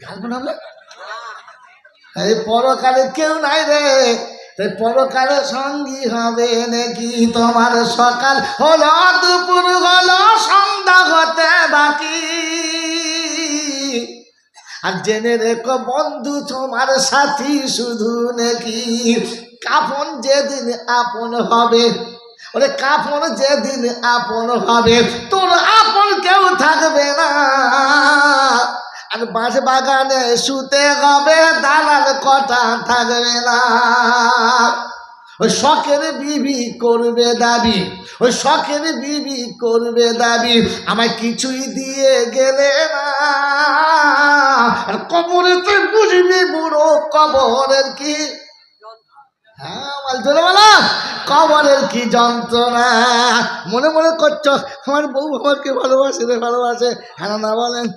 Girlfriend হবে? এই পরকালে কেউ নাই রে, তাই পরকালে সঙ্গী হবে নাকি? তোমার সকাল হলো, দুপুর হলো, সন্ধ্যা হতে বাকি। আর জেনে রেখো বন্ধু, তোমার সাথী শুধু নাকি। কাফন যেদিন আপন হবে, ওরে কাফন যেদিন আপন হবে, তোর আপন কেউ থাকবে না। আর বাঁশ বাগানে শুতে হবে, দালাল কটা থাকবে না। ওই শখের বিবি করবে দাবি, ওই শখের বিবি করবে দাবি, আমায় কিছুই দিয়ে গেলে না। আর কবরেতে বুঝবি বুড়ো কবরের কি, হ্যাঁ বলতো বলা, কবরের কি যন্ত্রণা। মনে মনে করছো আমার বউ আমাকে ভালোবাসে রে, ভালোবাসে, হ্যাঁ না বলেন?